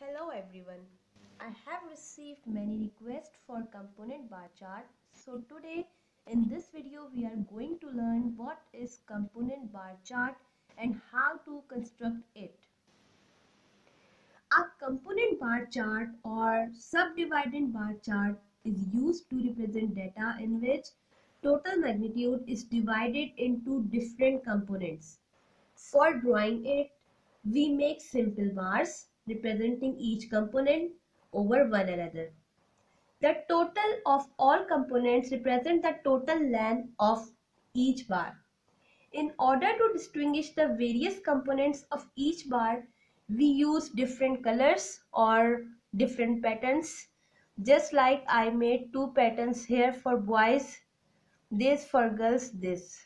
Hello everyone. I have received many requests for component bar chart. So today in this video we are going to learn what is component bar chart and how to construct it. A component bar chart or subdividend bar chart is used to represent data in which total magnitude is divided into different components. For drawing it, we make simple bars representing each component over one another. The total of all components represent the total length of each bar. In order to distinguish the various components of each bar, we use different colors or different patterns. Just like I made two patterns here for boys, this for girls, this.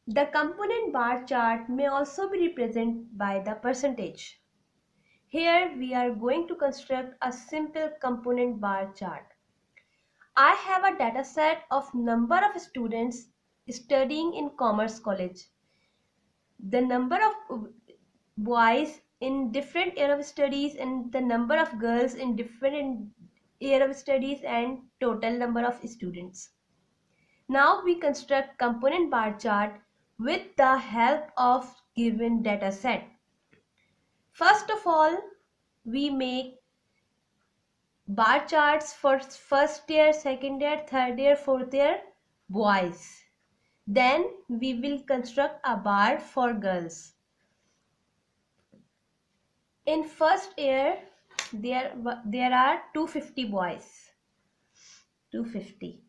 The component bar chart may also be represented by the percentage. Here we are going to construct a simple component bar chart. I have a data set of number of students studying in Commerce College. The number of boys in different area of studies and the number of girls in different area of studies and total number of students. Now we construct component bar chart with the help of given data set. First of all, we make bar charts for first year, second year, third year, fourth year boys. Then we will construct a bar for girls. In first year, there are 250 boys. 250.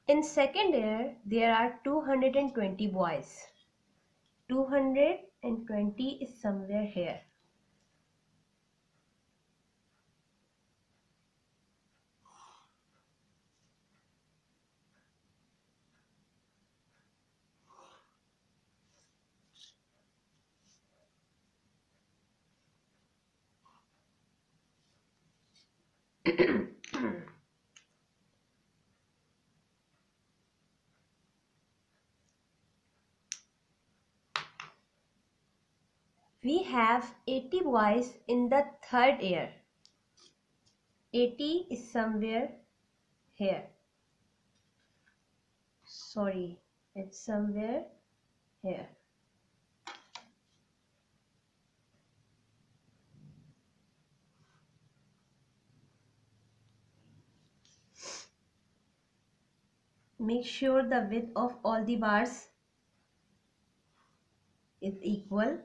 In second year, there are 220 boys. 220 is somewhere here. We have 80 boys in the third year. 80 is somewhere here. Sorry, it's somewhere here. Make sure the width of all the bars is equal.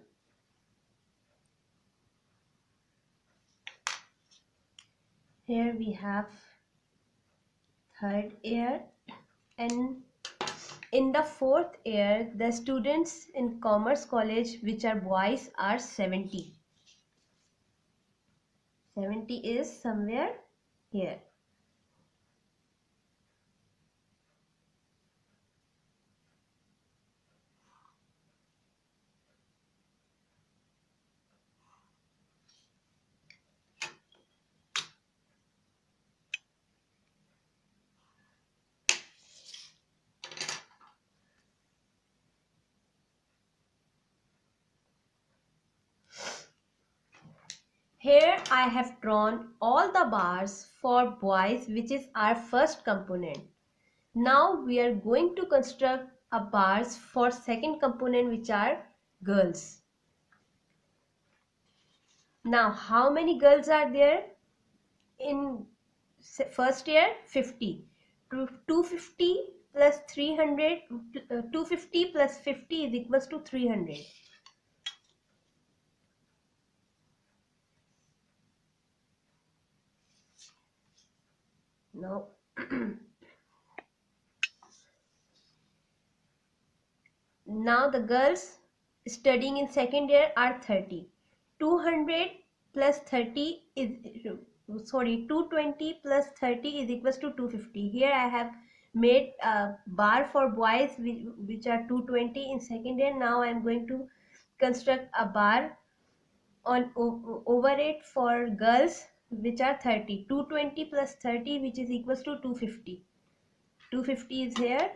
Here we have third year, and in the fourth year the students in Commerce College which are boys are 70. 70 is somewhere here. Here I have drawn all the bars for boys, which is our first component. Now we are going to construct a bars for second component, which are girls. Now how many girls are there? In first year 50. 250 plus 300, 250 plus 50 is equals to 300. Now now the girls studying in second year are 30. 200 plus 30 is, sorry, 220 plus 30 is equals to 250. Here I have made a bar for boys which are 220 in second year. Now I am going to construct a bar on over it for girls which are 30. 220 plus 30 which is equals to 250. 250 is here.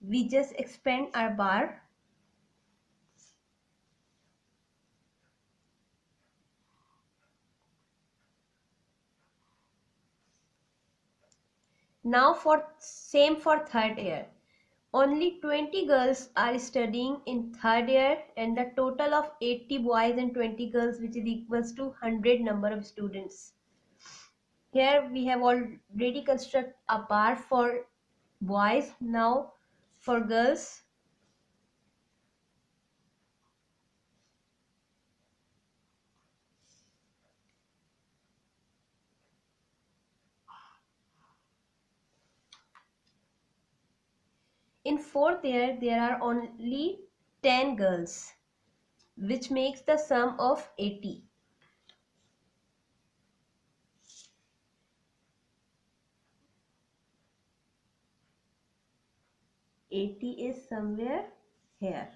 We just expand our bar. Now for same for third year. Only 20 girls are studying in third year and the total of 80 boys and 20 girls, which is equals to 100 number of students. Here we have already constructed a bar for boys. Now for girls. In fourth year there are only 10 girls, which makes the sum of 80. 80 is somewhere here.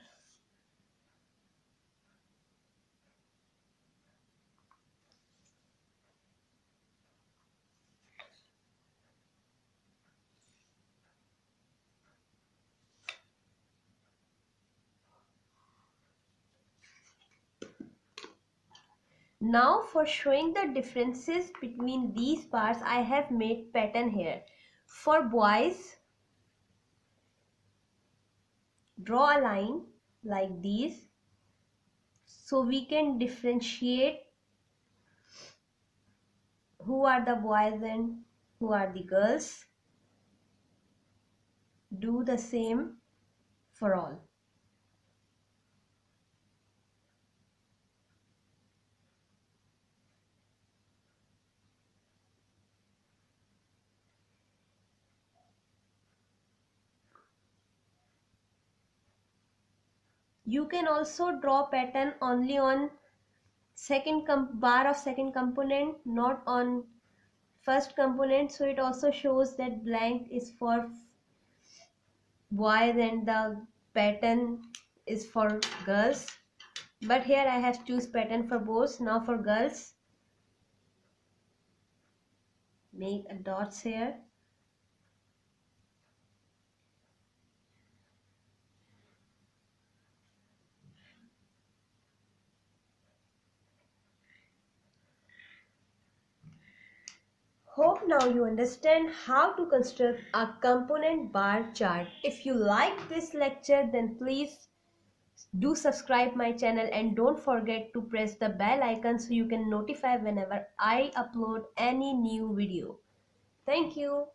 Now for showing the differences between these parts, I have made pattern here. For boys, draw a line like these so we can differentiate who are the boys and who are the girls. Do the same for all. You can also draw pattern only on second bar of second component, not on first component. So it also shows that blank is for boys and the pattern is for girls. But here I have choose pattern for both. Now for girls, make a dots here. Hope now you understand how to construct a component bar chart. If you like this lecture, then please do subscribe my channel and don't forget to press the bell icon so you can notify whenever I upload any new video. Thank you.